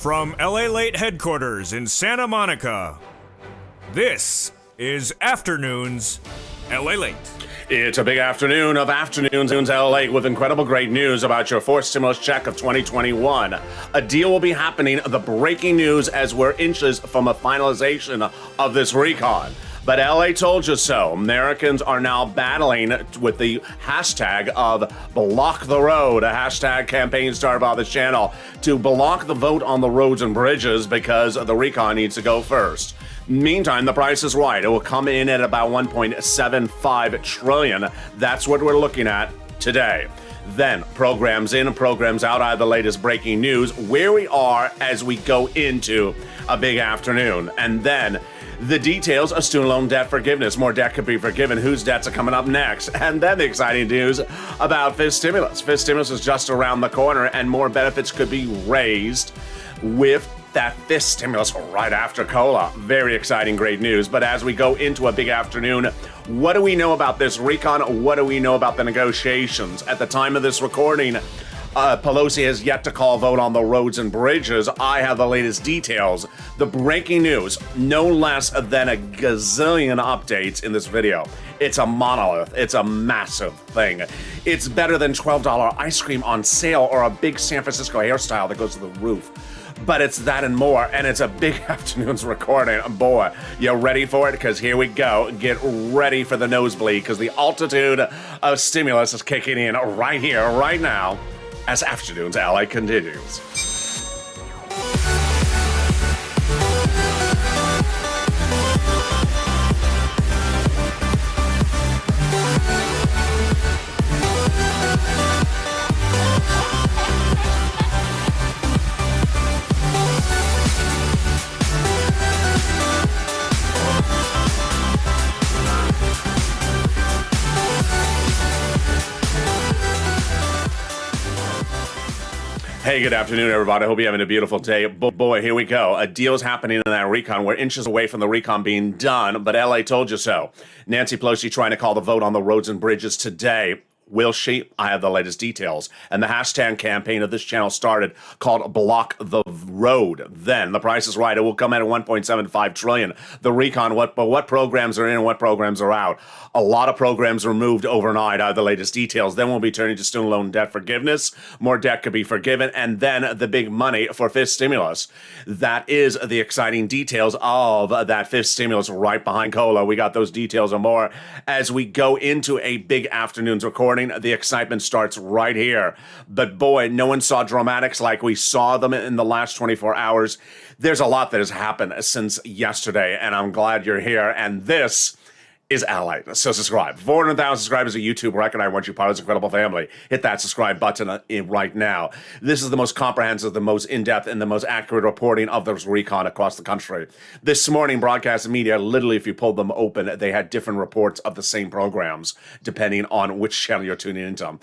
From LALATE headquarters in Santa Monica, this is Afternoons LALATE. It's a big afternoon of Afternoons LALATE with incredible great news about your fourth stimulus check of 2021. A deal will be happening, the breaking news as we're inches from a finalization of this recon. But LA told you so. Americans are now battling with the hashtag of Block the Road, a hashtag campaign started by this channel to block the vote on the roads and bridges because the recon needs to go first. Meantime, the price is right. It will come in at about 1.75 trillion. That's what we're looking at today. Then, programs in and programs out. I have the latest breaking news, where we are as we go into a big afternoon. And then, the details of student loan debt forgiveness. More debt could be forgiven. Whose debts are coming up next? And then the exciting news about fifth stimulus. Fifth stimulus is just around the corner, and more benefits could be raised with that fifth stimulus right after COLA. Very exciting, great news. But as we go into a big afternoon, what do we know about this recon? What do we know about the negotiations? At the time of this recording, Pelosi has yet to call a vote on the roads and bridges. I have the latest details. The breaking news, no less than a gazillion updates in this video. It's a monolith. It's a massive thing. It's better than $12 ice cream on sale or a big San Francisco hairstyle that goes to the roof. But it's that and more, and it's a big afternoon's recording. Boy, you ready for it? Because here we go. Get ready for the nosebleed, because the altitude of stimulus is kicking in right here, right now, as Afternoons LA continues. Hey, good afternoon, everybody. I hope you're having a beautiful day. Boy, here we go. A deal's happening in that recon. We're inches away from the recon being done, but LA told you so. Nancy Pelosi trying to call the vote on the roads and bridges today. Will she? I have the latest details. And the hashtag campaign of this channel started called Block the Road. Then, the price is right. It will come in at 1.75 trillion. The recon, what programs are in and what programs are out. A lot of programs removed overnight. I have the latest details. Then we'll be turning to student loan debt forgiveness. More debt could be forgiven. And then the big money for fifth stimulus. That is the exciting details of that fifth stimulus right behind COLA. We got those details and more as we go into a big afternoon's recording. The excitement starts right here. But boy, no one saw dramatics like we saw them in the last 24 hours. There's a lot that has happened since yesterday, and I'm glad you're here. And this is LA. So subscribe. 400,000 subscribers, a YouTube record. I want you part of this incredible family. Hit that subscribe button right now. This is the most comprehensive, the most in-depth, and the most accurate reporting of this recon across the country. This morning, broadcast media, literally, if you pulled them open, they had different reports of the same programs, depending on which channel you're tuning into.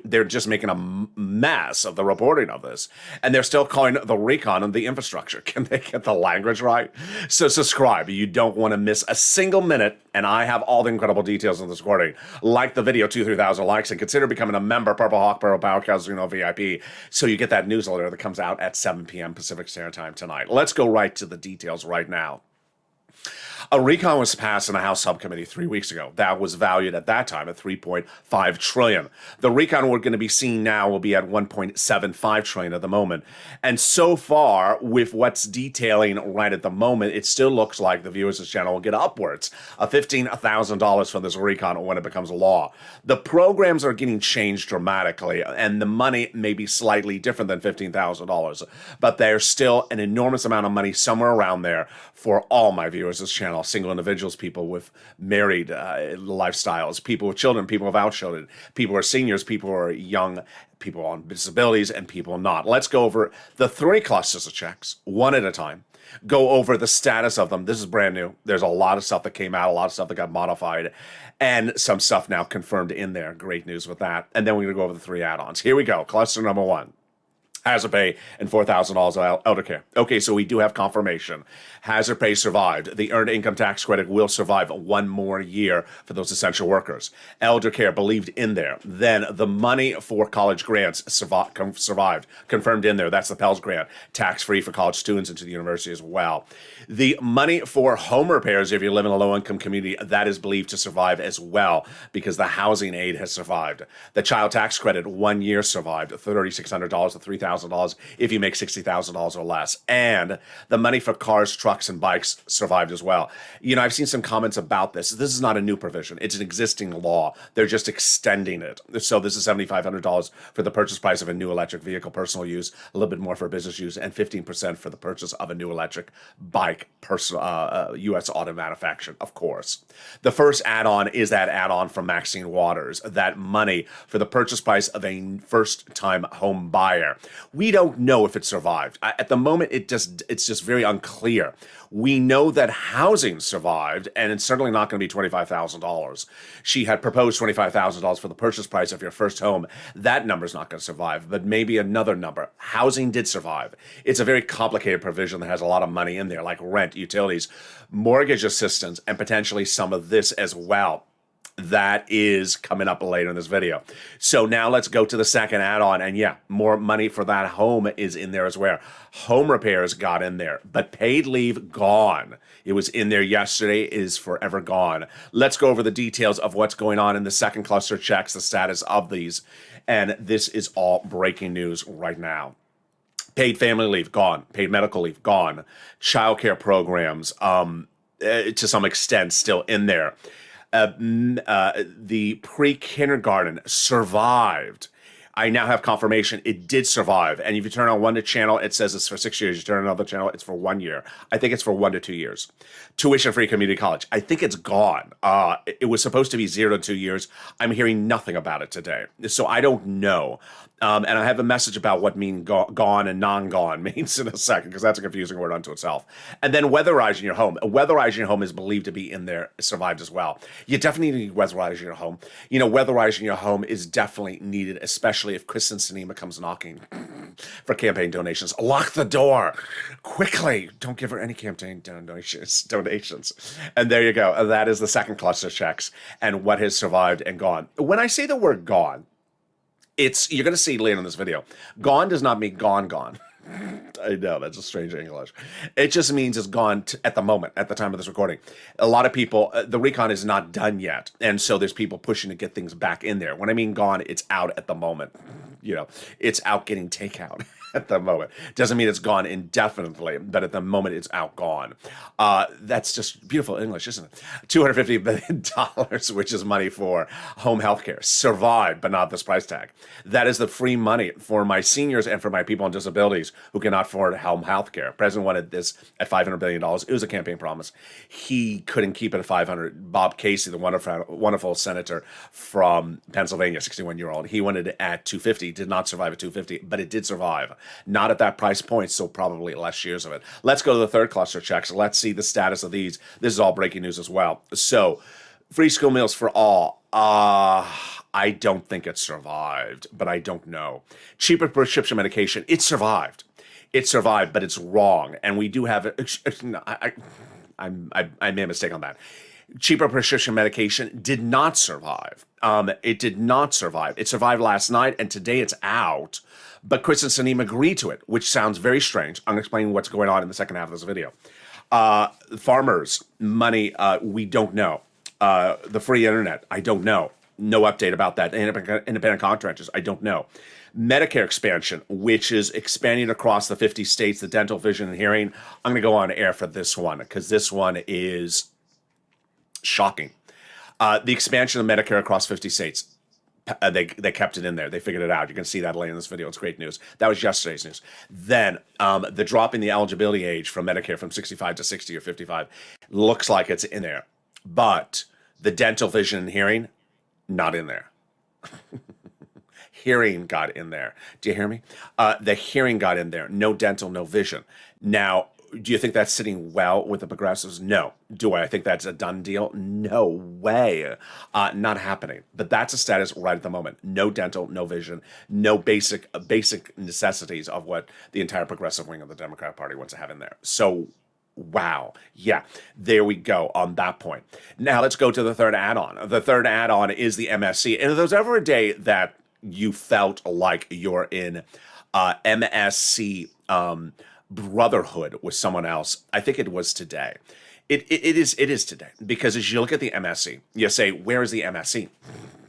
They're just making a mess of the reporting of this. And they're still calling the recon and the infrastructure. Can they get the language right? So subscribe. You don't want to miss a single minute, and I have all the incredible details in this recording. Like the video, 2,000-3,000 likes, and consider becoming a member, Purple Hawk, Purple Power Casino VIP, so you get that newsletter that comes out at 7 p.m. Pacific Standard Time tonight. Let's go right to the details right now. A recon was passed in the House subcommittee 3 weeks ago. That was valued at that time at $3.5 trillion. The recon we're going to be seeing now will be at $1.75 trillion at the moment. And so far, with what's detailing right at the moment, it still looks like the viewers of this channel will get upwards of $15,000 from this recon when it becomes law. The programs are getting changed dramatically, and the money may be slightly different than $15,000, but there's still an enormous amount of money somewhere around there for all my viewers of this channel. Single individuals, people with married lifestyles, people with children, people without children, people who are seniors, people who are young, people on disabilities, and people not. Let's go over the three clusters of checks, one at a time. Go over the status of them. This is brand new. There's a lot of stuff that came out, a lot of stuff that got modified, and some stuff now confirmed in there. Great news with that. And then we're going to go over the three add-ons. Here we go. Cluster number one. Hazard pay and $4,000 of elder care. Okay, so we do have confirmation. Hazard pay survived. The earned income tax credit will survive one more year for those essential workers. Elder care believed in there. Then the money for college grants survived, confirmed in there. That's the Pell's grant, tax-free for college students into the university as well. The money for home repairs, if you live in a low-income community, that is believed to survive as well because the housing aid has survived. The child tax credit, 1 year survived, $3,600 to $3,000 if you make $60,000 or less. And the money for cars, trucks, and bikes survived as well. You know, I've seen some comments about this. This is not a new provision. It's an existing law. They're just extending it. So this is $7,500 for the purchase price of a new electric vehicle, personal use, a little bit more for business use, and 15% for the purchase of a new electric bike, U.S. auto manufactured, of course. The first add-on is that add-on from Maxine Waters, that money for the purchase price of a first-time home buyer. We don't know if it survived. At the moment, it's just very unclear. We know that housing survived, and it's certainly not going to be $25,000. She had proposed $25,000 for the purchase price of your first home. That number's not going to survive, but maybe another number. Housing did survive. It's a very complicated provision that has a lot of money in there, like rent, utilities, mortgage assistance, and potentially some of this as well. That is coming up later in this video. So now let's go to the second add-on. And yeah, more money for that home is in there as well. Home repairs got in there, but paid leave gone. It was in there yesterday, is forever gone. Let's go over the details of what's going on in the second cluster checks, the status of these. And this is all breaking news right now. Paid family leave, gone. Paid medical leave, gone. Childcare programs, to some extent, still in there. The pre-kindergarten survived. I now have confirmation it did survive. And if you turn on one channel, it says it's for 6 years. You turn on another channel, it's for 1 year. I think it's for 1 to 2 years. Tuition-free community college. I think it's gone. It was supposed to be 0 to 2 years. I'm hearing nothing about it today. So I don't know. And I have a message about what gone and non-gone means in a second, because that's a confusing word unto itself. And then weatherizing your home. Weatherizing your home is believed to be in there, survived as well. You definitely need weatherizing your home. You know, weatherizing your home is definitely needed, especially if Kristen Sinema comes knocking for campaign donations. Lock the door quickly. Don't give her any campaign donations. And there you go. That is the second cluster checks and what has survived and gone. When I say the word gone, you're going to see later in this video. Gone does not mean gone. I know, that's a strange English. It just means it's gone at the moment, at the time of this recording. A lot of people, the recon is not done yet. And so there's people pushing to get things back in there. When I mean gone, it's out at the moment. You know, it's out getting takeout at the moment. Doesn't mean it's gone indefinitely, but at the moment it's out gone. That's just beautiful English, isn't it? $250 billion, which is money for home health care, survived, but not this price tag. That is the free money for my seniors and for my people on disabilities who cannot afford home health care. President wanted this at $500 billion. It was a campaign promise. He couldn't keep it at $500. Bob Casey, the wonderful senator from Pennsylvania, 61-year-old, he wanted it at $250. Did not survive at $250, but it did survive. Not at that price point, so probably less years of it. Let's go to the third cluster checks. Let's see the status of these. This is all breaking news as well. So, free school meals for all. I don't think it survived, but I don't know. Cheaper prescription medication. It survived. It survived, but it's wrong. And we do have I made a mistake on that. Cheaper prescription medication did not survive. It did not survive. It survived last night, and today it's out. But Kristen Sinema agreed to it, which sounds very strange. I'm going to explain what's going on in the second half of this video. Farmers, money, we don't know. The free internet, I don't know. No update about that. Independent contractors, I don't know. Medicare expansion, which is expanding across the 50 states, the dental, vision, and hearing. I'm going to go on air for this one, because this one is shocking. The expansion of Medicare across 50 states. They kept it in there. They figured it out. You can see that later in this video. It's great news. That was yesterday's news. Then the drop in the eligibility age from Medicare from 65 to 60 or 55 looks like it's in there. But the dental, vision, and hearing, not in there. Hearing got in there. Do you hear me? The hearing got in there. No dental, no vision. Now, Do you think that's sitting well with the progressives? No. Do I think that's a done deal? No way. Not happening. But that's a status right at the moment. No dental, no vision, no basic necessities of what the entire progressive wing of the Democrat Party wants to have in there. So, wow. Yeah, there we go on that point. Now let's go to the third add-on. The third add-on is the MSC. And if there's ever a day that you felt like you're in MSC brotherhood with someone else, I think it was today. It is today, because as you look at the MSC, you say, where is the MSC?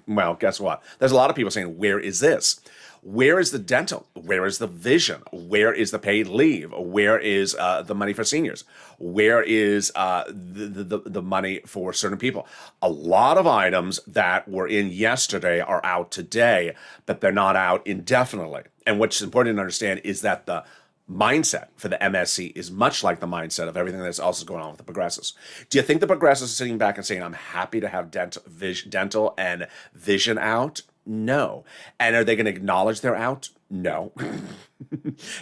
Well, guess what? There's a lot of people saying, where is this? Where is the dental? Where is the vision? Where is the paid leave? Where is the money for seniors? Where is the money for certain people? A lot of items that were in yesterday are out today, but they're not out indefinitely. And what's important to understand is that the mindset for the MSC is much like the mindset of everything that's also going on with the progressives. Do you think the progressives are sitting back and saying, I'm happy to have dental and vision out? No. And are they going to acknowledge they're out? No.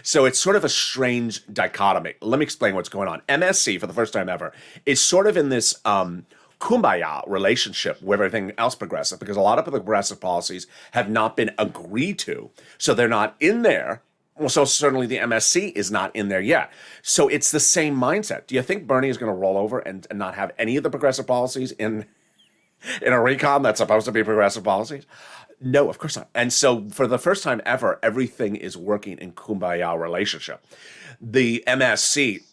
So it's sort of a strange dichotomy. Let me explain what's going on. MSC, for the first time ever, is sort of in this kumbaya relationship with everything else progressive, because a lot of the progressive policies have not been agreed to. So they're not in there. Well, so certainly the MSC is not in there yet. So it's the same mindset. Do you think Bernie is going to roll over and not have any of the progressive policies in a recon that's supposed to be progressive policies? No, of course not. And so for the first time ever, everything is working in kumbaya relationship. The MSC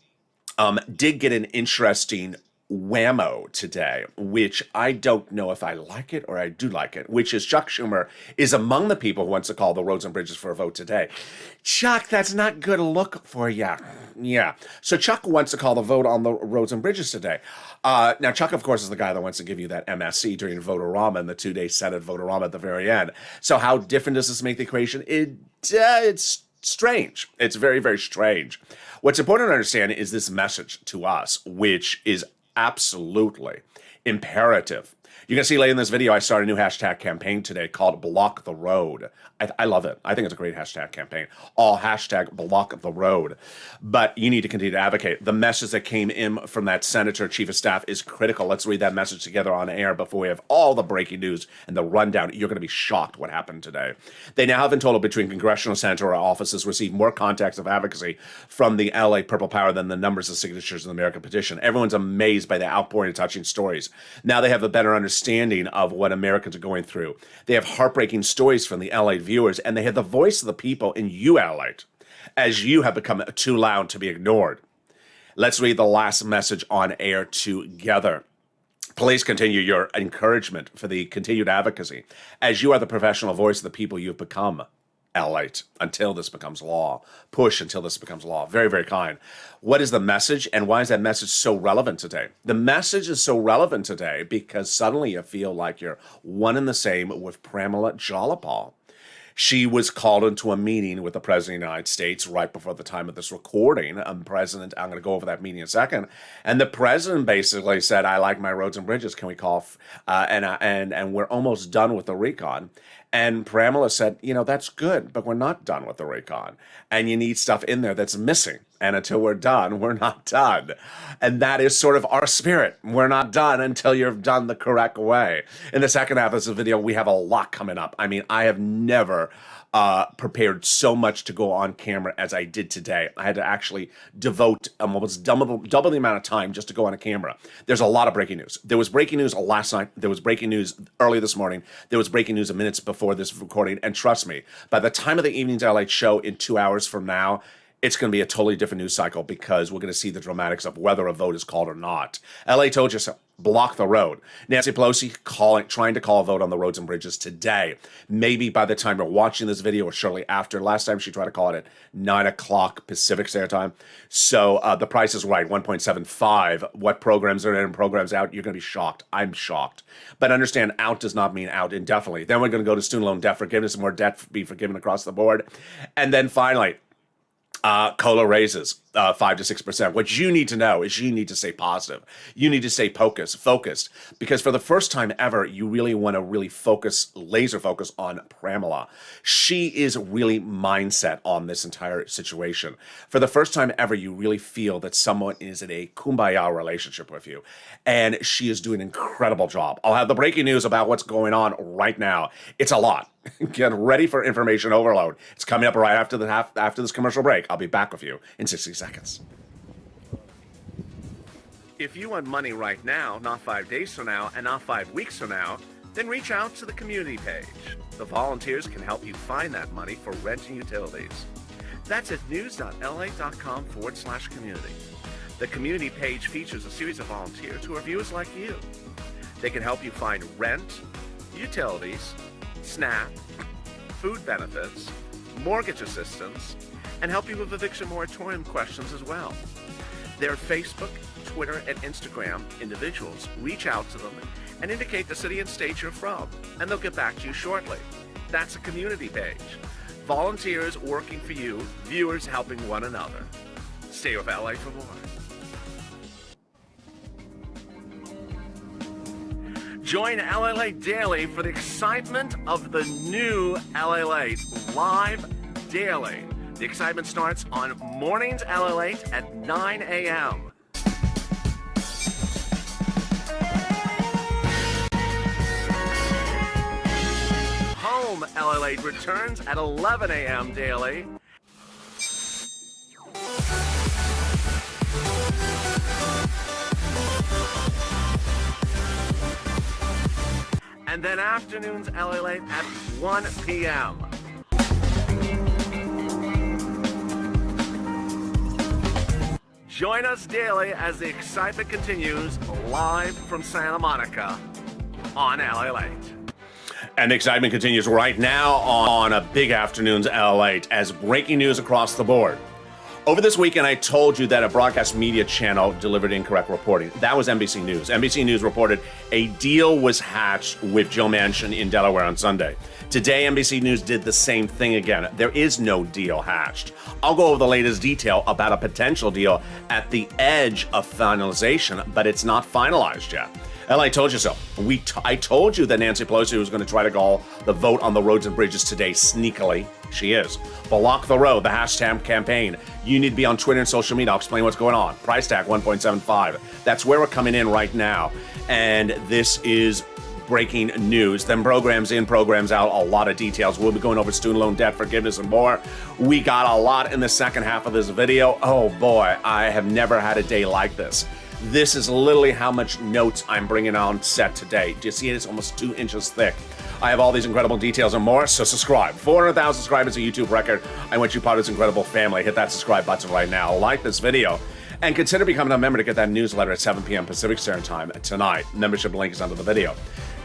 did get an interesting whammo today, which I don't know if I like it or I do like it, which is Chuck Schumer is among the people who wants to call the roads and bridges for a vote today. Chuck, that's not good look for you. Yeah. So Chuck wants to call the vote on the roads and bridges today. Now, Chuck, of course, is the guy that wants to give you that MSC during Vote-A-Rama and the 2-day Senate Vote-A-Rama at the very end. So how different does this make the equation? It's strange. It's very, very strange. What's important to understand is this message to us, which is absolutely imperative. You can see later in this video, I started a new hashtag campaign today called Block the Road. I love it. I think it's a great hashtag campaign. All hashtag Block the Road. But you need to continue to advocate. The message that came in from that senator chief of staff is critical. Let's read that message together on air before we have all the breaking news and the rundown. You're going to be shocked what happened today. They now have in total between congressional senator offices received more contacts of advocacy from the LA Purple Power than the numbers of signatures in the American petition. Everyone's amazed by the outpouring of touching stories. Now they have a better understanding of what Americans are going through. They have heartbreaking stories from the LA viewers, and they have the voice of the people in you, LA, as you have become too loud to be ignored. Let's read the last message on air together. Please continue your encouragement for the continued advocacy, as you are the professional voice of the people you've become. LATE, until this becomes law. Push until this becomes law. Very, very kind. What is the message, and why is that message so relevant today? The message is so relevant today because suddenly you feel like you're one and the same with Pramila Jayapal. She was called into a meeting with the President of the United States right before the time of this recording. I'm going to go over that meeting in a second. And the President basically said, I like my roads and bridges. Can we call? And we're almost done with the recon. And Pramila said, that's good, but we're not done with the recon. And you need stuff in there that's missing. And until we're done, we're not done. And that is sort of our spirit. We're not done until you're done the correct way. In the second half of this video, we have a lot coming up. I mean, I have never prepared so much to go on camera as I did today. I had to actually devote almost double the amount of time just to go on a camera. There's a lot of breaking news. There was breaking news last night. There was breaking news early this morning. There was breaking news minutes before this recording. And trust me, by the time of the evening's LA show in 2 hours from now, it's going to be a totally different news cycle because we're going to see the dramatics of whether a vote is called or not. LA told you so. Block the road. Nancy Pelosi trying to call a vote on the roads and bridges today. Maybe by the time you're watching this video or shortly after. Last time she tried to call it at 9 o'clock Pacific Standard Time. So the price is right, 1.75. What programs are in and programs out, you're going to be shocked. I'm shocked. But understand, out does not mean out indefinitely. Then we're going to go to student loan debt forgiveness, more debt be forgiven across the board. And then finally, Cola raises 5 to 6%. What you need to know is you need to stay positive. You need to stay focused, because for the first time ever, you really want to really laser focus on Pramila. She is really mindset on this entire situation. For the first time ever, you really feel that someone is in a kumbaya relationship with you, and she is doing an incredible job. I'll have the breaking news about what's going on right now. It's a lot. Get ready for information overload. It's coming up right after this commercial break. I'll be back with you in 60 seconds. If you want money right now, not 5 days from now, and not 5 weeks from now, then reach out to the community page. The volunteers can help you find that money for rent and utilities. That's at news.la.com/community. The community page features a series of volunteers who are viewers like you. They can help you find rent, utilities, SNAP, food benefits, mortgage assistance, and help you with eviction moratorium questions as well. Their Facebook, Twitter, and Instagram individuals reach out to them and indicate the city and state you're from, and they'll get back to you shortly. That's a community page. Volunteers working for you, viewers helping one another. Stay with LA for more. Join LALATE Daily for the excitement of the new LALATE live daily. The excitement starts on mornings LALATE at 9 a.m. Home LALATE returns at 11 a.m. daily. And then afternoons LALATE at 1 p.m. Join us daily as the excitement continues live from Santa Monica on LALATE. And the excitement continues right now on a big afternoon's LALATE as breaking news across the board. Over this weekend, I told you that a broadcast media channel delivered incorrect reporting. That was NBC News. NBC News reported a deal was hatched with Joe Manchin in Delaware on Sunday. Today, NBC News did the same thing again. There is no deal hatched. I'll go over the latest detail about a potential deal at the edge of finalization, but it's not finalized yet. I told you so. I told you that Nancy Pelosi was going to try to call the vote on the roads and bridges today sneakily. She is. Block the road, the hashtag campaign. You need to be on Twitter and social media. I'll explain what's going on. Price tag 1.75. That's where we're coming in right now. And this is breaking news. Then programs in, programs out, a lot of details. We'll be going over student loan debt forgiveness and more. We got a lot in the second half of this video. Oh boy, I have never had a day like this. This is literally how much notes I'm bringing on set today. Do you see it? It's almost 2 inches thick. I have all these incredible details and more, so subscribe. 400,000 subscribers, a YouTube record. I want you part of this incredible family. Hit that subscribe button right now. Like this video. And consider becoming a member to get that newsletter at 7 p.m. Pacific Standard Time tonight. Membership link is under the video.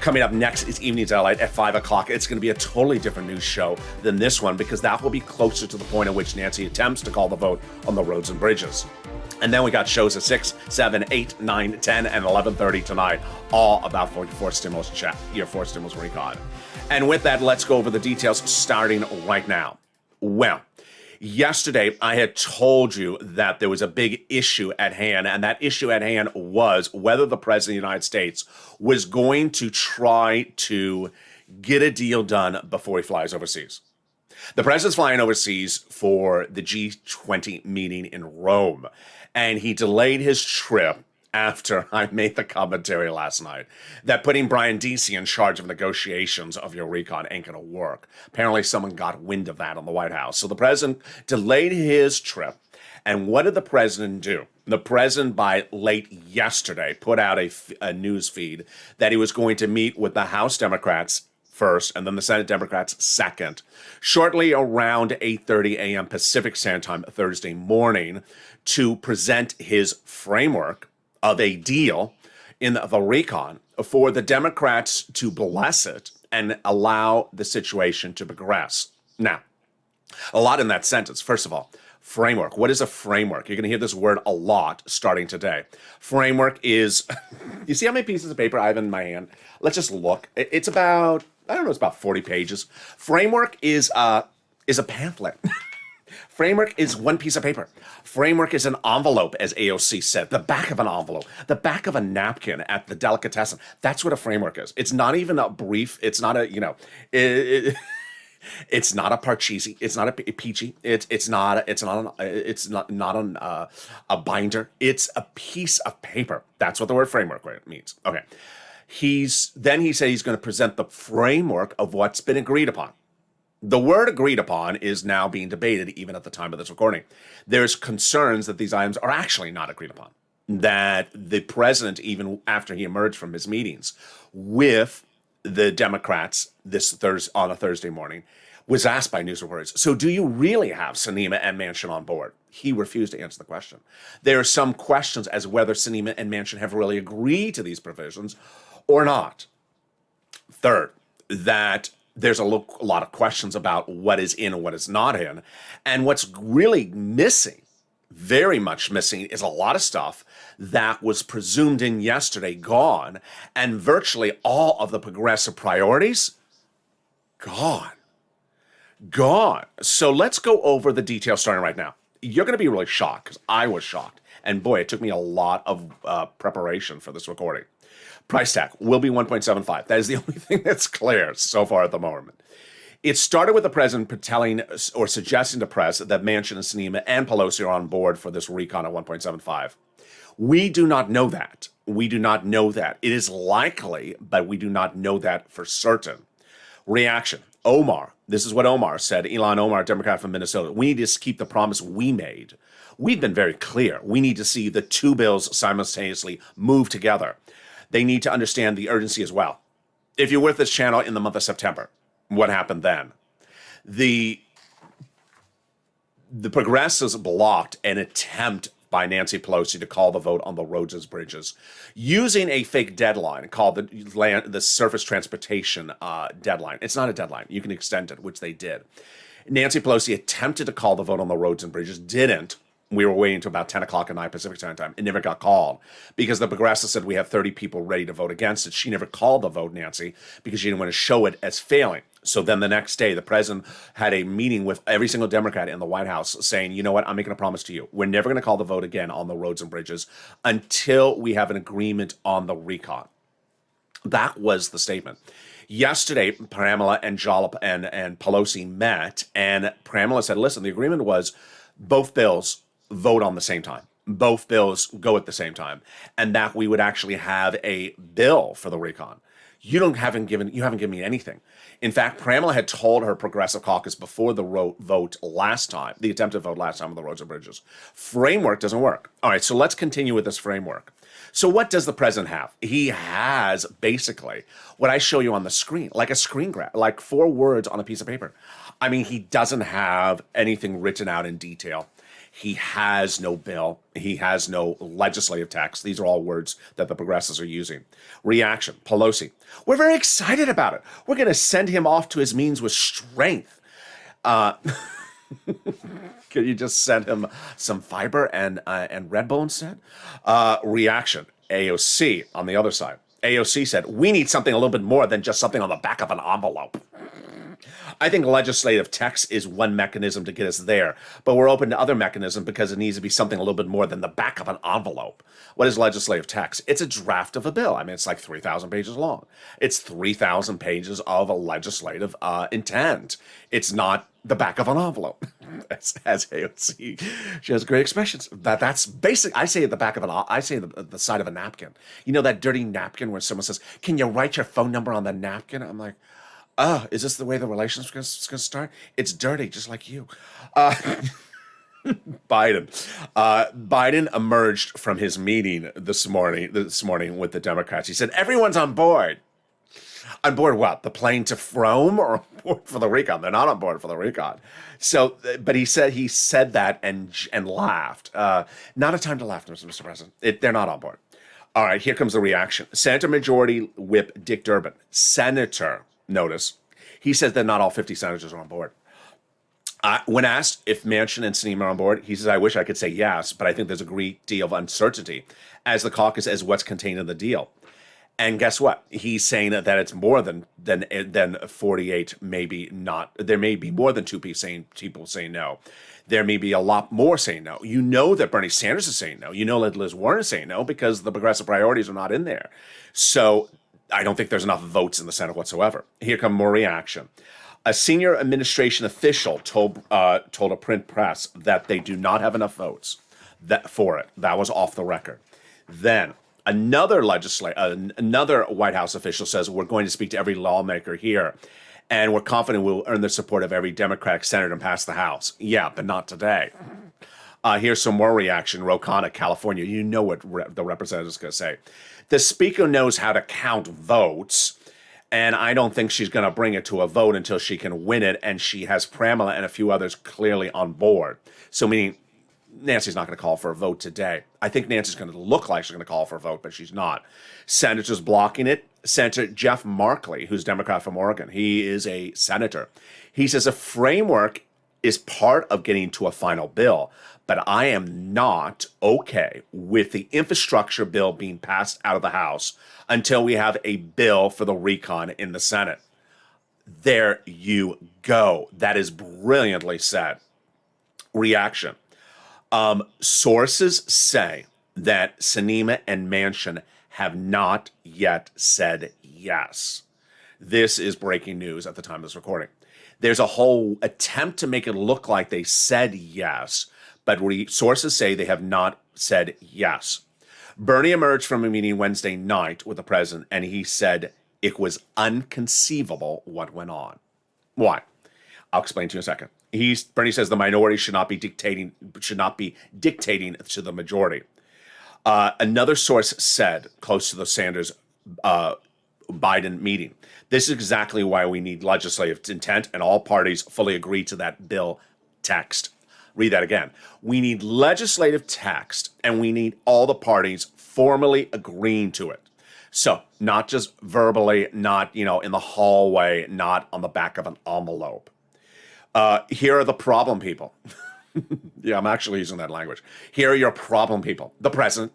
Coming up next is Evenings LALATE at 5 o'clock. It's going to be a totally different news show than this one because that will be closer to the point at which Nancy attempts to call the vote on the roads and bridges. And then we got shows at 6, 7, 8, 9, 10, and 11:30 tonight, all about your 4 stimulus recon. And with that, let's go over the details starting right now. Well, yesterday I had told you that there was a big issue at hand, and that issue at hand was whether the President of the United States was going to try to get a deal done before he flies overseas. The president's flying overseas for the G20 meeting in Rome, and he delayed his trip after I made the commentary last night that putting Brian Deasy in charge of negotiations of your recon ain't going to work. Apparently someone got wind of that in the White House. So the president delayed his trip. And what did the president do? The president, by late yesterday, put out a news feed that he was going to meet with the House Democrats first, and then the Senate Democrats second, shortly around 8:30 a.m. Pacific Standard Time Thursday morning, to present his framework of a deal in the recon for the Democrats to bless it and allow the situation to progress. Now, a lot in that sentence. First of all, framework. What is a framework? You're going to hear this word a lot starting today. Framework is, you see how many pieces of paper I have in my hand? Let's just look. It's about, I don't know, it's about 40 pages. Framework is a pamphlet. Framework is one piece of paper. Framework is an envelope, as AOC said, the back of an envelope, the back of a napkin at the delicatessen. That's what a framework is. It's not even a brief. It's not a, it's not a parcheesi. It's not a peachy. It's not a binder. It's a piece of paper. That's what the word framework means. Okay. He said he's going to present the framework of what's been agreed upon. The word agreed upon is now being debated even at the time of this recording. There's concerns that these items are actually not agreed upon. That the president, even after he emerged from his meetings with the Democrats on a Thursday morning, was asked by news reporters, so do you really have Sinema and Manchin on board? He refused to answer the question. There are some questions as whether Sinema and Manchin have really agreed to these provisions or not. Third, that there's a lot of questions about what is in and what is not in. And what's really missing, very much missing, is a lot of stuff that was presumed in yesterday gone, and virtually all of the progressive priorities gone. So let's go over the details starting right now. You're going to be really shocked, because I was shocked. And boy, it took me a lot of preparation for this recording. Price tag will be 1.75. That is the only thing that's clear so far at the moment. It started with the president telling or suggesting to press that Manchin and Sinema and Pelosi are on board for this recon at 1.75. We do not know that. It is likely, but we do not know that for certain. Reaction. Omar. This is what Omar said. Ilhan Omar, Democrat from Minnesota. We need to keep the promise we made. We've been very clear. We need to see the two bills simultaneously move together. They need to understand the urgency as well. If you're with this channel in the month of September, what happened then? The progressives blocked an attempt by Nancy Pelosi to call the vote on the roads and bridges using a fake deadline called the surface transportation deadline. It's not a deadline. You can extend it, which they did. Nancy Pelosi attempted to call the vote on the roads and bridges, didn't. We were waiting until about 10 o'clock at night Pacific Standard Time. It never got called because the progressives said we have 30 people ready to vote against it. She never called the vote, Nancy, because she didn't want to show it as failing. So then the next day, the president had a meeting with every single Democrat in the White House saying, you know what, I'm making a promise to you. We're never going to call the vote again on the roads and bridges until we have an agreement on the recon. That was the statement. Yesterday, Pramila and Jalop and Pelosi met, and Pramila said, listen, the agreement was both bills vote on the same time. Both bills go at the same time, and that we would actually have a bill for the recon. You haven't given me anything. In fact, Pramila had told her progressive caucus before the vote last time, the attempted vote last time on the roads and bridges, framework doesn't work. All right, so let's continue with this framework. So what does the president have? He has basically what I show you on the screen, like a screen grab, like 4 words on a piece of paper. I mean, he doesn't have anything written out in detail. He has no bill. He has no legislative text. These are all words that the progressives are using. Reaction. Pelosi. We're very excited about it. We're going to send him off to his meetings with strength. Can you just send him some fiber and Red Bull instead? Reaction. AOC on the other side. AOC said, we need something a little bit more than just something on the back of an envelope. I think legislative text is one mechanism to get us there, but we're open to other mechanisms because it needs to be something a little bit more than the back of an envelope. What is legislative text? It's a draft of a bill. I mean, it's like 3,000 pages long. It's 3,000 pages of a legislative intent. It's not the back of an envelope, as AOC. She has great expressions. That's basic. I say at the back of I say the side of a napkin. You know that dirty napkin where someone says, "Can you write your phone number on the napkin?" I'm like, oh, is this the way the relationship's going to start? It's dirty, just like you. Biden. Biden emerged from his meeting this morning with the Democrats. He said, everyone's on board. On board what? The plane to Rome or on board for the recon? They're not on board for the recon. So, but he said that and laughed. Not a time to laugh, Mr. President. They're not on board. All right, here comes the reaction. Senator Majority Whip Dick Durbin. Senator. Notice, he says that not all 50 senators are on board. When asked if Manchin and Sinema are on board, he says, I wish I could say yes, but I think there's a great deal of uncertainty as the caucus as what's contained in the deal. And guess what? He's saying that it's more than 48. Maybe not. There may be more than two people saying no. There may be a lot more saying no. You know that Bernie Sanders is saying no. You know that Liz Warren is saying no because the progressive priorities are not in there. So I don't think there's enough votes in the Senate whatsoever. Here come more reaction. A senior administration official told a print press that they do not have enough votes for it. That was off the record. Then another White House official says we're going to speak to every lawmaker here, and we're confident we'll earn the support of every Democratic senator and pass the House. Yeah, but not today. Here's some more reaction. Rocana, California. You know what the representative's going to say. The speaker knows how to count votes, and I don't think she's going to bring it to a vote until she can win it, and she has Pramila and a few others clearly on board. So meaning Nancy's not going to call for a vote today. I think Nancy's going to look like she's going to call for a vote, but she's not. Senators blocking it. Senator Jeff Markley, who's Democrat from Oregon, he is a senator. He says a framework is part of getting to a final bill, but I am not okay with the infrastructure bill being passed out of the House until we have a bill for the recon in the Senate. There you go. That is brilliantly said. Reaction. Sources say that Sinema and Manchin have not yet said yes. This is breaking news at the time of this recording. There's a whole attempt to make it look like they said yes, but sources say they have not said yes. Bernie emerged from a meeting Wednesday night with the president, and he said it was inconceivable what went on. Why? I'll explain to you in a second. Bernie says the minority should not be dictating to the majority. Another source said, close to the Sanders Biden meeting, this is exactly why we need legislative intent and all parties fully agree to that bill text. Read that again. We need legislative text and we need all the parties formally agreeing to it. So not just verbally, not in the hallway, not on the back of an envelope. Here are the problem people. Yeah, I'm actually using that language. Here are your problem people. The president,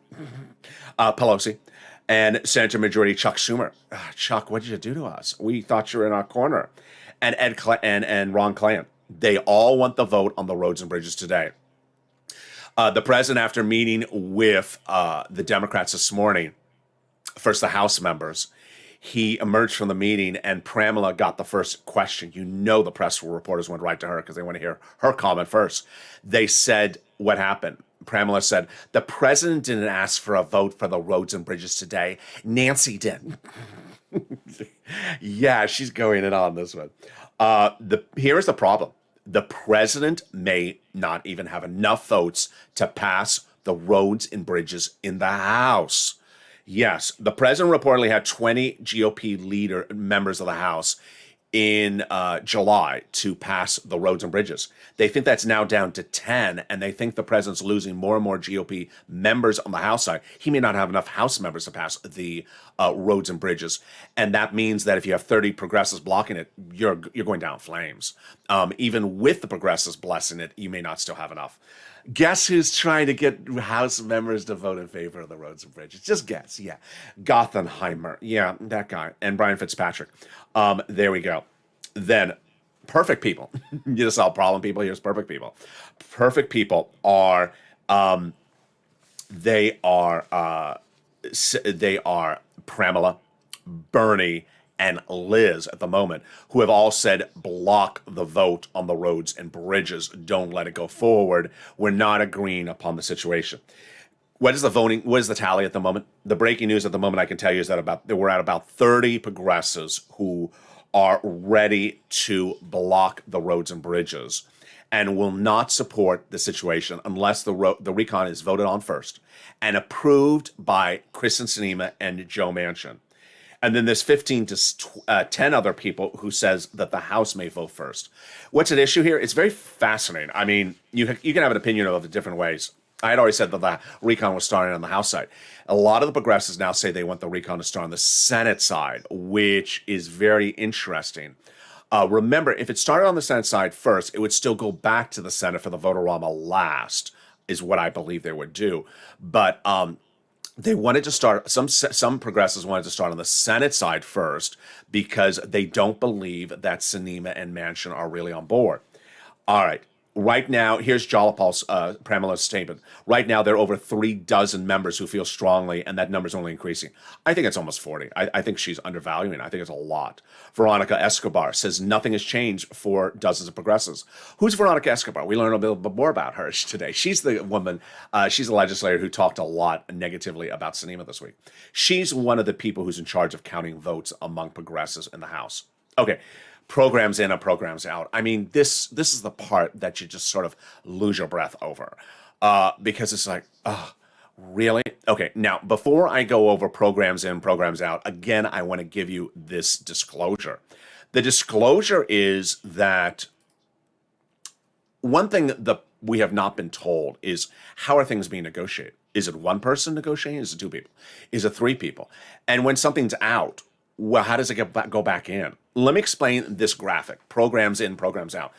Pelosi, and Senator Majority Chuck Schumer. Chuck, what did you do to us? We thought you were in our corner. And and Ron Klain. They all want the vote on the roads and bridges today. The president, after meeting with the Democrats this morning, first the House members, he emerged from the meeting and Pramila got the first question. The press reporters went right to her because they want to hear her comment first. They said, what happened? Pramila said, the president didn't ask for a vote for the roads and bridges today. Nancy did. Yeah, she's going in on this one. Here's the problem. The president may not even have enough votes to pass the roads and bridges in the House. Yes, the president reportedly had 20 GOP members of the House in July to pass the roads and bridges. They think that's now down to 10, and they think the president's losing more and more GOP members on the House side. He may not have enough House members to pass the roads and bridges, and that means that if you have 30 progressives blocking it, you're going down in flames. Even with the progressives blessing it, you may not still have enough. Guess who's trying to get House members to vote in favor of the roads and bridges? Just guess, yeah. Gothenheimer, yeah, that guy. And Brian Fitzpatrick. There we go. Then, perfect people. You just saw problem people, here's perfect people. Perfect people are, they are Pramila, Bernie, and Liz at the moment, who have all said block the vote on the roads and bridges. Don't let it go forward. We're not agreeing upon the situation. What is the tally at the moment? The breaking news at the moment I can tell you is that we're at about 30 progressives who are ready to block the roads and bridges and will not support the situation unless the recon is voted on first and approved by Kristen Sinema and Joe Manchin. And then there's 15 to 10 other people who says that the House may vote first. What's at issue here? It's very fascinating. I mean, you can have an opinion of it different ways. I had already said that the recon was starting on the House side. A lot of the progressives now say they want the recon to start on the Senate side, which is very interesting. Remember, if it started on the Senate side first, it would still go back to the Senate for the vote-a-rama last, is what I believe they would do. But They wanted to start, some progressives wanted to start on the Senate side first because they don't believe that Sinema and Manchin are really on board. All right. Right now, here's Jalapal's Pramala's statement. Right now, there are over 36 members who feel strongly, and that number's only increasing. I think it's almost 40. I think she's undervaluing. I think it's a lot. Veronica Escobar says nothing has changed for dozens of progressives. Who's Veronica Escobar? We learned a little bit more about her today. She's the woman, she's the legislator who talked a lot negatively about Sinema this week. She's one of the people who's in charge of counting votes among progressives in the House. Okay. Programs in and programs out. I mean, this is the part that you just sort of lose your breath over because it's like, oh, really? Okay, now, before I go over programs in, programs out, again, I want to give you this disclosure. The disclosure is that one thing that we have not been told is how are things being negotiated? Is it one person negotiating? Is it two people? Is it three people? And when something's out, well, how does it go back in? Let me explain this graphic. Programs in, programs out.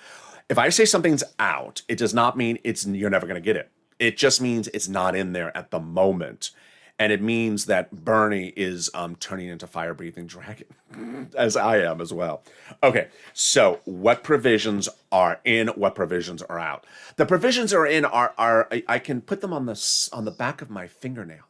If I say something's out, it does not mean you're never going to get it. It just means it's not in there at the moment. And it means that Bernie is turning into fire-breathing dragon, as I am as well. Okay, so what provisions are in, what provisions are out? The provisions are in are I can put them on the back of my fingernail.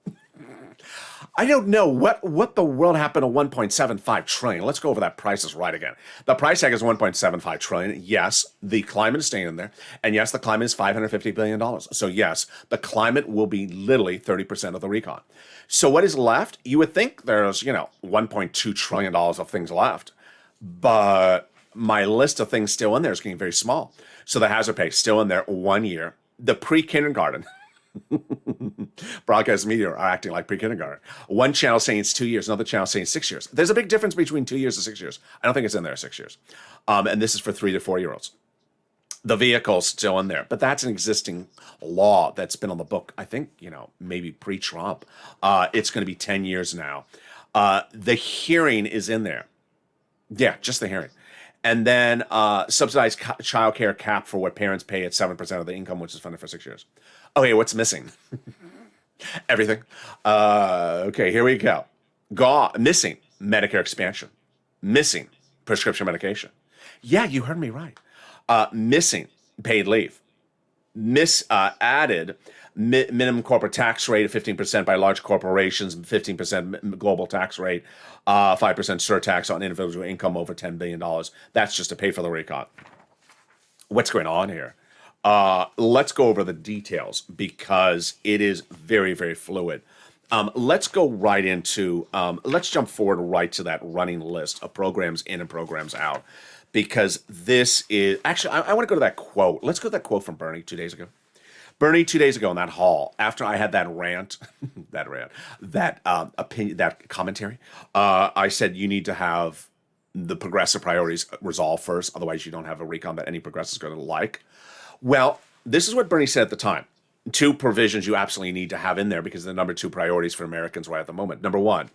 I don't know what the world happened to 1.75 trillion. Let's go over that price is right again. The price tag is 1.75 trillion. Yes, the climate is staying in there. And yes, the climate is $550 billion. So yes, the climate will be literally 30% of the recon. So what is left? You would think there's, $1.2 trillion of things left. But my list of things still in there is getting very small. So the hazard pay still in there 1 year. The pre-kindergarten. Broadcast media are acting like pre-kindergarten. One channel saying it's 2 years, another channel saying 6 years. There's a big difference between 2 years and 6 years. I don't think it's in there 6 years. And this is for 3 to 4-year-olds. The vehicle's still in there, but that's an existing law that's been on the book, I think, maybe pre-Trump. It's going to be 10 years now. The hearing is in there. Yeah, just the hearing. And then subsidized child care cap for what parents pay at 7% of the income, which is funded for 6 years. Okay, what's missing? Everything. Okay, here we go. Missing Medicare expansion. Missing prescription medication. Yeah, you heard me right. Missing paid leave. Added minimum corporate tax rate of 15% by large corporations, 15% global tax rate, 5% surtax on individual income over $10 billion. That's just to pay for the recon. What's going on here? Let's go over the details because it is very, very fluid. Let's go right into, let's jump forward right to that running list of programs in and programs out because this is, actually, I want to go to that quote. Let's go to that quote from Bernie 2 days ago. Bernie 2 days ago in that hall, after I had that rant, that opinion, that commentary, I said you need to have the progressive priorities resolved first. Otherwise, you don't have a recon that any progressive is going to like. Well, this is what Bernie said at the time. 2 provisions you absolutely need to have in there because the number 2 priorities for Americans right at the moment. Number 1,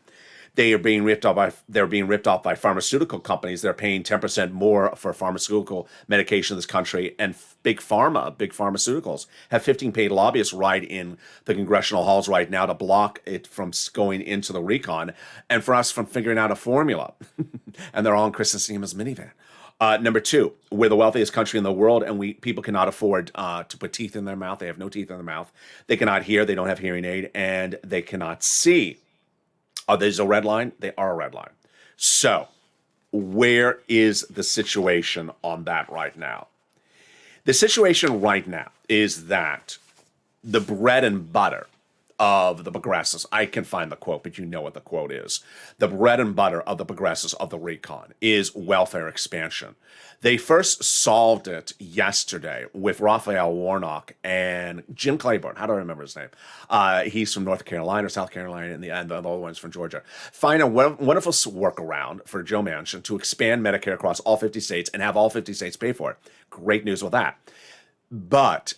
they're being ripped off by pharmaceutical companies. They're paying 10% more for pharmaceutical medication in this country, and big pharmaceuticals have 15 paid lobbyists right in the congressional halls right now to block it from going into the recon, and for us from figuring out a formula. And they're all in Kristen Sinema's minivan. Number 2, we're the wealthiest country in the world, and people cannot afford to put teeth in their mouth. They have no teeth in their mouth. They cannot hear. They don't have hearing aid, and they cannot see. Are these a red line? They are a red line. So where is the situation on that right now? The situation right now is that the bread and butter of the progressives, I can find the quote, but you know what the quote is. The bread and butter of the progressives of the recon is welfare expansion. They first solved it yesterday with Raphael Warnock and Jim Claiborne. How do I remember his name? He's from North Carolina or South Carolina, and the other one's from Georgia. Find a wonderful workaround for Joe Manchin to expand Medicare across all 50 states and have all 50 states pay for it. Great news with that. But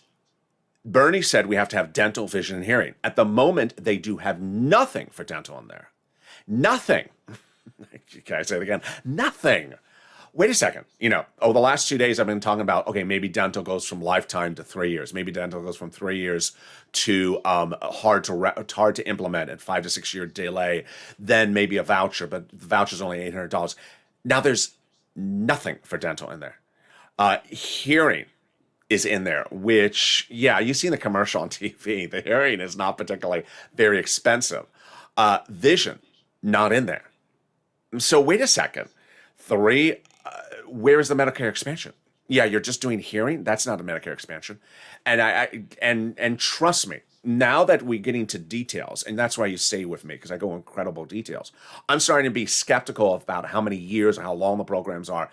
Bernie said we have to have dental, vision, and hearing. At the moment, they do have nothing for dental in there. Nothing. Can I say it again? Nothing. wait a second, over the last 2 days, I've been talking about, okay, maybe dental goes from lifetime to 3 years. Maybe dental goes from 3 years to hard to implement at 5 to 6 year delay. Then maybe a voucher, but the voucher's only $800. Now there's nothing for dental in there. Hearing is in there, which, yeah, you've seen the commercial on TV. The hearing is not particularly very expensive. Vision, not in there. So wait a second. 3, where is the Medicare expansion? Yeah, you're just doing hearing. That's not a Medicare expansion. And trust me, now that we're getting to details, and that's why you stay with me, because I go incredible details, I'm starting to be skeptical about how many years or how long the programs are.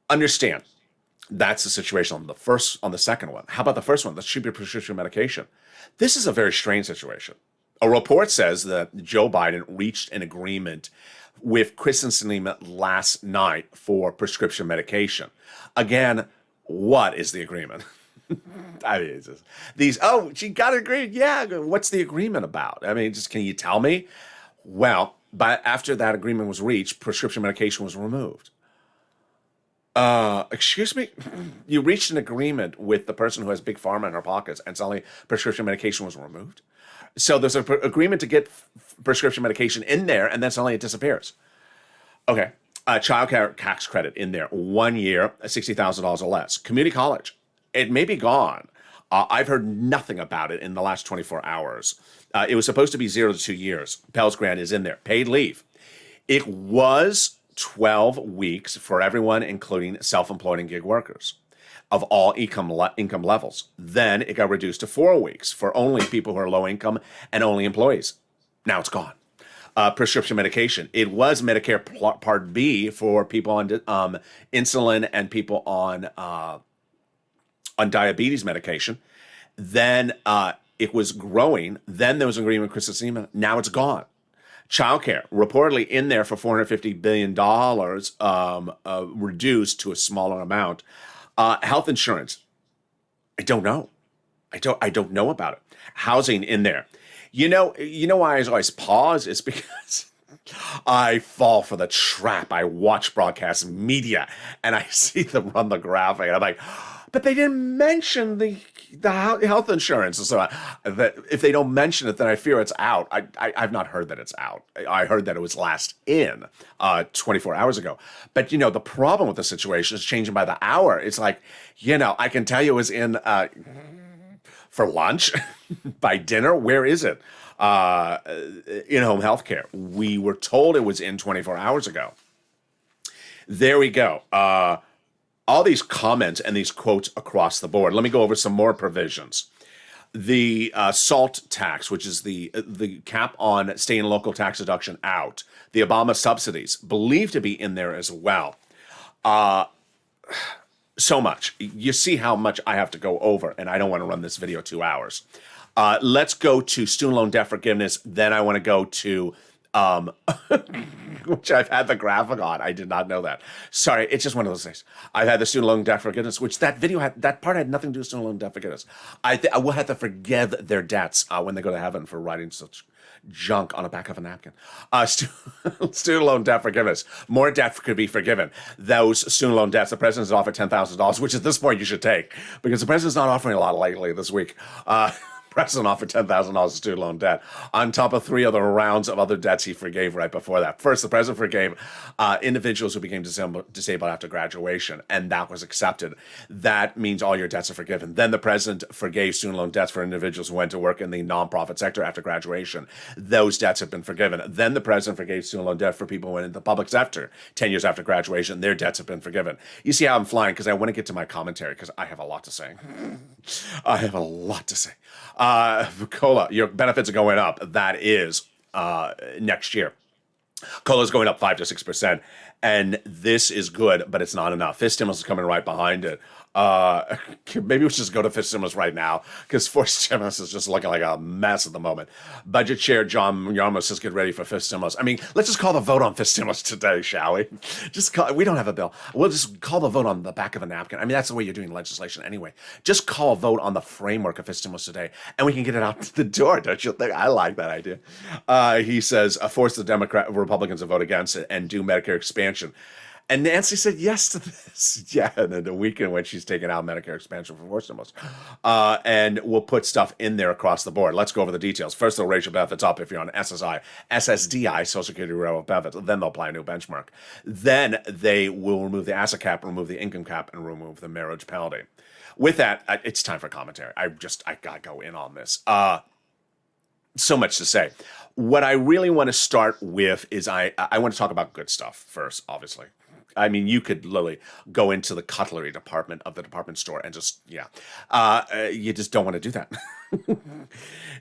Understand, that's the situation on the second one. How about the first one? Let's shoot your prescription medication. This is a very strange situation. A report says that Joe Biden reached an agreement with Kristen Sinema last night for prescription medication. Again, what is the agreement? I mean, it's just, she got an agreement. Yeah, what's the agreement about? I mean, just can you tell me? Well, but after that agreement was reached, prescription medication was removed. Excuse me? You reached an agreement with the person who has big pharma in her pockets, and suddenly prescription medication was removed? So there's an agreement to get prescription medication in there, and then suddenly it disappears. Okay. Child care tax credit in there. 1 year, $60,000 or less. Community college, it may be gone. I've heard nothing about it in the last 24 hours. It was supposed to be 0 to 2 years. Pell's Grant is in there. Paid leave. It was 12 weeks for everyone, including self-employed and gig workers of all income levels. Then it got reduced to 4 weeks for only people who are low income and only employees. Now it's gone. Prescription medication. It was Medicare Part B for people on insulin and people on diabetes medication. Then it was growing. Then there was an agreement with Kristen Sinema. Now it's gone. Childcare, reportedly in there for $450 billion, reduced to a smaller amount. Health insurance, I don't know. I don't know about it. Housing in there. You know why I always pause? It's because I fall for the trap. I watch broadcast media and I see them run the graphic and I'm like, but they didn't mention the health insurance. And so that if they don't mention it, then I fear it's out. I've not heard that it's out. I heard that it was last in 24 hours ago. But, the problem with the situation is changing by the hour. It's like, I can tell you it was in for lunch, by dinner. Where is it? In-home healthcare. We were told it was in 24 hours ago. There we go. All these comments and these quotes across the board. Let me go over some more provisions. The SALT tax, which is the cap on state and local tax deduction, out. The Obama subsidies, believed to be in there as well. So much. You see how much I have to go over, and I don't want to run this video 2 hours. Let's go to student loan debt forgiveness. Then I want to go to which I've had the graphic on. I did not know that. Sorry, it's just one of those things. I've had the student loan debt forgiveness, which that part had nothing to do with student loan debt forgiveness. I will have to forgive their debts when they go to heaven for writing such junk on the back of a napkin. Student loan debt forgiveness. More debt could be forgiven. Those student loan debts, the president's offered $10,000, which at this point you should take, because the president's not offering a lot lately this week. President offered $10,000 of student loan debt on top of 3 other rounds of other debts he forgave right before that. First, the president forgave individuals who became disabled after graduation, and that was accepted. That means all your debts are forgiven. Then the president forgave student loan debts for individuals who went to work in the nonprofit sector after graduation. Those debts have been forgiven. Then the president forgave student loan debt for people who went into the public sector 10 years after graduation. Their debts have been forgiven. You see how I'm flying, because I want to get to my commentary, because I have a lot to say. I have a lot to say. COLA, your benefits are going up. That is next year. COLA is going up 5 to 6%, and this is good, but it's not enough. Fifth stimulus is coming right behind it. Maybe we should just go to fifth stimulus right now, because fourth stimulus is just looking like a mess at the moment. Budget Chair John Yarmouth says get ready for fifth stimulus. I mean, let's just call the vote on fifth stimulus today, shall we? We don't have a bill. We'll just call the vote on the back of a napkin. I mean, that's the way you're doing legislation anyway. Just call a vote on the framework of fifth stimulus today, and we can get it out the door, don't you think? I like that idea. He says, force the Republicans to vote against it and do Medicare expansion. And Nancy said yes to this. Yeah, and then the weekend when she's taking out Medicare expansion for stimulus. And we'll put stuff in there across the board. Let's go over the details. First, they'll raise your benefits up if you're on SSI, SSDI, Social Security Railroad benefits. Then they'll apply a new benchmark. Then they will remove the asset cap, remove the income cap, and remove the marriage penalty. With that, it's time for commentary. I gotta go in on this. So much to say. What I really want to start with is I want to talk about good stuff first, obviously. I mean, you could literally go into the cutlery department of the department store and just, you just don't want to do that.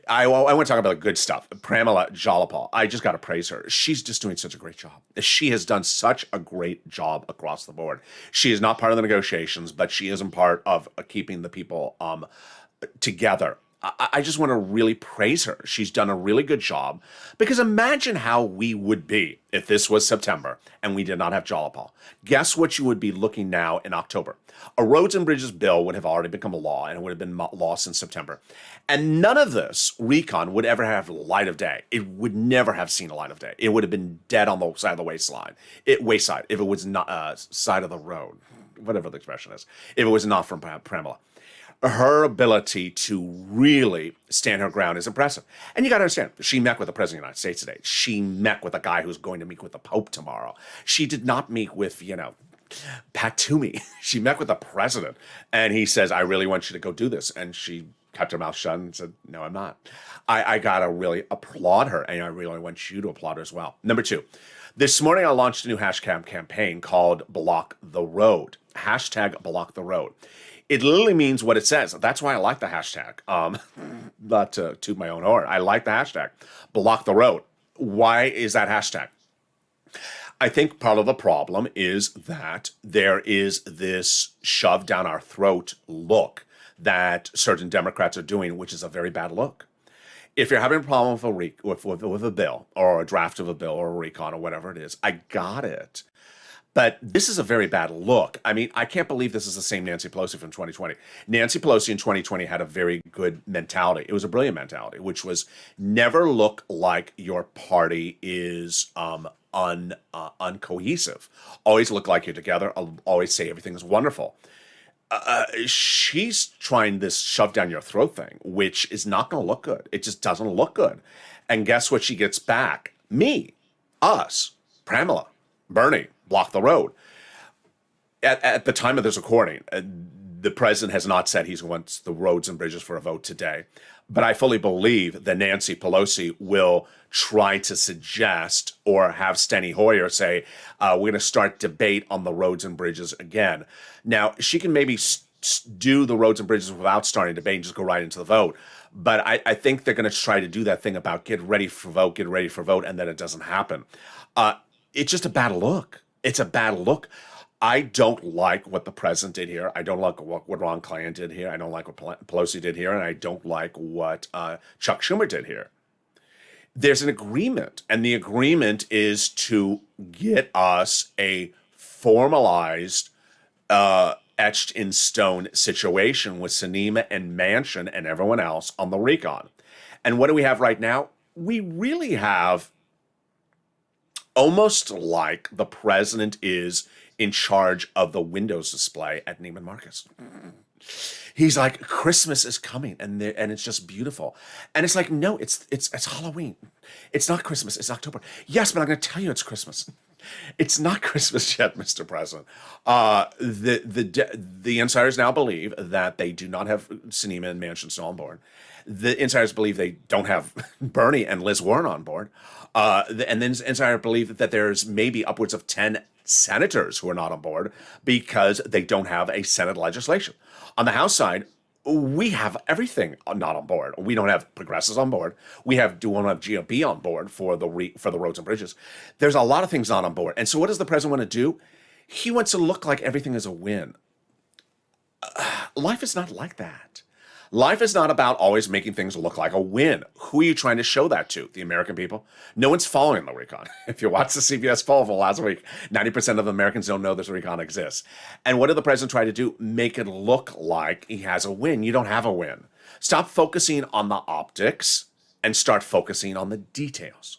I want to talk about good stuff. Pramila Jalapal, I just got to praise her. She's just doing such a great job. She has done such a great job across the board. She is not part of the negotiations, but she isn't part of keeping the people together. I just want to really praise her. She's done a really good job, because imagine how we would be if this was September and we did not have Jalapal. Guess what you would be looking now in October? A roads and bridges bill would have already become a law, and it would have been law since September. And none of this recon would ever have light of day. It would never have seen a light of day. It would have been dead on the side of the wayside, if it was not side of the road, whatever the expression is, if it was not from Pramila. Her ability to really stand her ground is impressive. And you got to understand, she met with the President of the United States today. She met with a guy who's going to meet with the Pope tomorrow. She did not meet with, Pat Toomey. She met with the President, and he says, I really want you to go do this. And she kept her mouth shut and said, no, I'm not. I got to really applaud her, and I really want you to applaud her as well. Number two, this morning I launched a new hashtag campaign called Block the Road. Hashtag Block the Road. It literally means what it says. That's why I like the hashtag. Not to toot my own horn. I like the hashtag. Block the road. Why is that hashtag? I think part of the problem is that there is this shove down our throat look that certain Democrats are doing, which is a very bad look. If you're having a problem with a bill or a draft of a bill or a recon or whatever it is, I got it. But this is a very bad look. I mean, I can't believe this is the same Nancy Pelosi from 2020. Nancy Pelosi in 2020 had a very good mentality. It was a brilliant mentality, which was never look like your party is uncohesive. Always look like you're together. Always say everything is wonderful. She's trying this shove down your throat thing, which is not going to look good. It just doesn't look good. And guess what she gets back? Me, us, Pramila, Bernie. Block the road. At the time of this recording, the president has not said he wants the roads and bridges for a vote today. But I fully believe that Nancy Pelosi will try to suggest or have Steny Hoyer say, we're going to start debate on the roads and bridges again. Now, she can maybe do the roads and bridges without starting debate and just go right into the vote. But I think they're going to try to do that thing about get ready for vote, and then it doesn't happen. It's just a bad look. It's a bad look. I don't like what the president did here. I don't like what Ron Klain did here. I don't like what Pelosi did here. And I don't like what Chuck Schumer did here. There's an agreement, and the agreement is to get us a formalized, etched in stone situation with Sinema and Manchin and everyone else on the recon. And what do we have right now? We really have almost like the president is in charge of the Windows display at Neiman Marcus. He's like, Christmas is coming, and it's just beautiful. And it's like, no, it's Halloween. It's not Christmas. It's October. Yes, but I'm going to tell you it's Christmas. It's not Christmas yet, Mr. President. The insiders now believe that they do not have Sinema and Manchin still on board. The insiders believe they don't have Bernie and Liz Warren on board. And then insiders believe that there's maybe upwards of 10 senators who are not on board because they don't have a Senate legislation. On the House side, we have everything not on board. We don't have progressives on board. We don't have GOP on board for the roads and bridges. There's a lot of things not on board. And so what does the president want to do? He wants to look like everything is a win. Life is not like that. Life is not about always making things look like a win. Who are you trying to show that to? The American people? No one's following the recon. If you watch the CBS poll for last week, 90% of Americans don't know this recon exists. And what did the president try to do? Make it look like he has a win. You don't have a win. Stop focusing on the optics and start focusing on the details.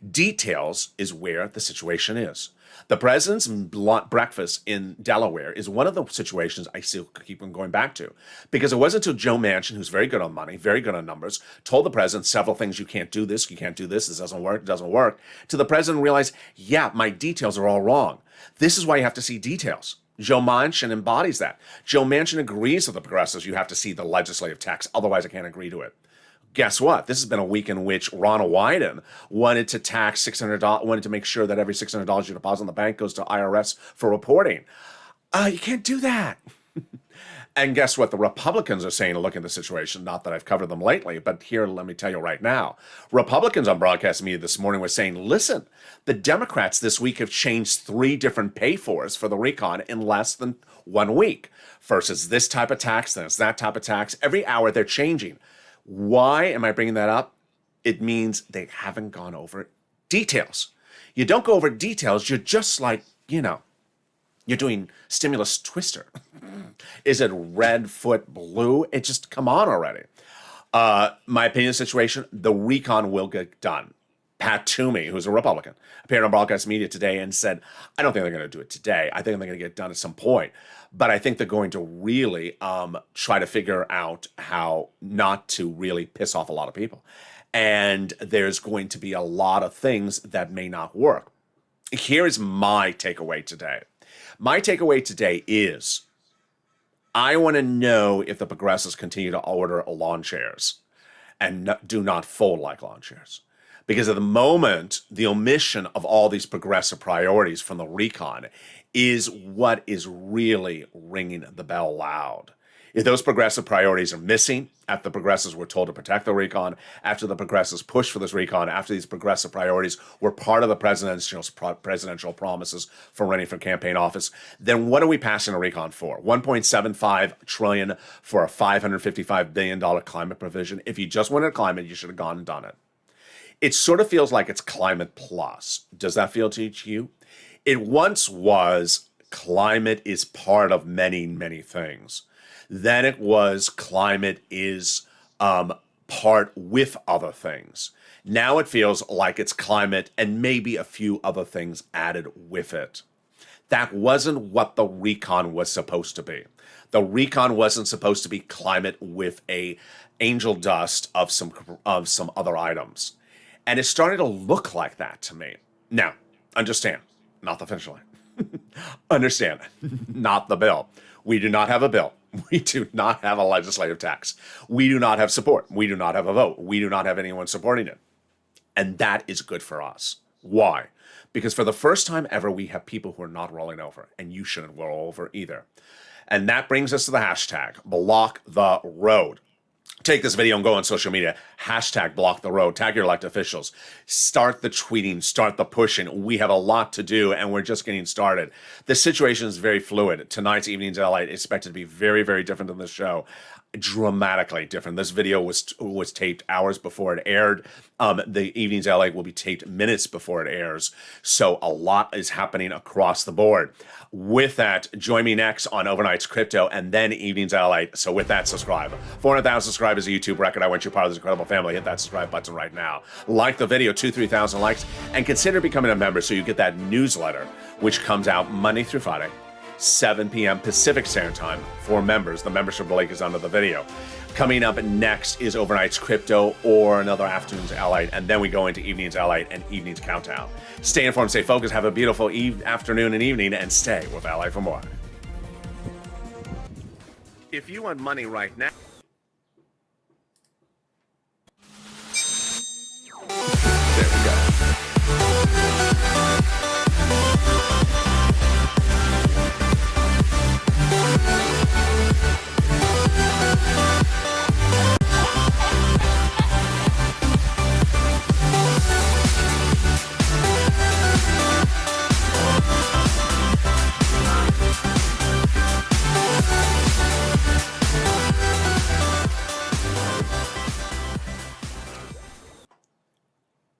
Details is where the situation is. The president's breakfast in Delaware is one of the situations I still keep on going back to, because it wasn't until Joe Manchin, who's very good on money, very good on numbers, told the president several things: you can't do this, you can't do this doesn't work, it doesn't work, to the president realize, yeah, my details are all wrong. This is why you have to see details. Joe Manchin embodies that. Joe Manchin agrees with the progressives. You have to see the legislative text, otherwise I can't agree to it. Guess what? This has been a week in which Ronald Wyden wanted to tax $600, wanted to make sure that every $600 you deposit in the bank goes to IRS for reporting. You can't do that. And guess what? The Republicans are saying, look at the situation. Not that I've covered them lately, but here, let me tell you right now. Republicans on broadcast media this morning were saying, listen, the Democrats this week have changed 3 different pay-fors for the recon in less than 1 week. First it's this type of tax, then it's that type of tax. Every hour they're changing. Why am I bringing that up? It means they haven't gone over details. You don't go over details. You're just like, you're doing stimulus twister. Is it red, foot, blue? It just, come on already. My opinion of the situation, the recon will get done. Pat Toomey, who's a Republican, appeared on broadcast media today and said, I don't think they're going to do it today. I think they're going to get it done at some point. But I think they're going to really try to figure out how not to really piss off a lot of people. And there's going to be a lot of things that may not work. Here is my takeaway today. My takeaway today is I want to know if the progressives continue to order lawn chairs and do not fold like lawn chairs. Because at the moment, the omission of all these progressive priorities from the recon is what is really ringing the bell loud. If those progressive priorities are missing, after the progressives were told to protect the recon, after the progressives pushed for this recon, after these progressive priorities were part of the presidential promises for running for campaign office, then what are we passing a recon for? $1.75 trillion for a $555 billion climate provision. If you just wanted climate, you should have gone and done it. It sort of feels like it's climate plus. Does that feel to you? It once was climate is part of many, many things. Then it was climate is part with other things. Now it feels like it's climate and maybe a few other things added with it. That wasn't what the recon was supposed to be. The recon wasn't supposed to be climate with a angel dust of some other items. And it's starting to look like that to me. Now, understand, not the finish line. Understand, not the bill. We do not have a bill. We do not have a legislative tax. We do not have support. We do not have a vote. We do not have anyone supporting it. And that is good for us. Why? Because for the first time ever, we have people who are not rolling over, and you shouldn't roll over either. And that brings us to the hashtag, block the road. Take this video and go on social media, hashtag block the road, tag your elected officials, start the tweeting, start the pushing. We have a lot to do and we're just getting started. The situation is very fluid. Tonight's Evenings LALATE is expected to be very, very different than this show. Dramatically different. This video was taped hours before it aired. The Evenings LALATE will be taped minutes before it airs. So a lot is happening across the board. With that, join me next on Overnight's Crypto and then Evenings LALATE. So with that, subscribe. 400,000 subscribers is a YouTube record. I want you part of this incredible family. Hit that subscribe button right now. Like the video, 2,000-3,000 likes, and consider becoming a member so you get that newsletter, which comes out Monday through Friday, 7 p.m. Pacific Standard Time for members. The membership link is under the video. Coming up next is Overnight's Crypto or another Afternoons LALATE, and then we go into Evenings LALATE and Evenings Countdown. Stay informed, stay focused, have a beautiful afternoon and evening, and stay with LALATE for more. If you want money right now...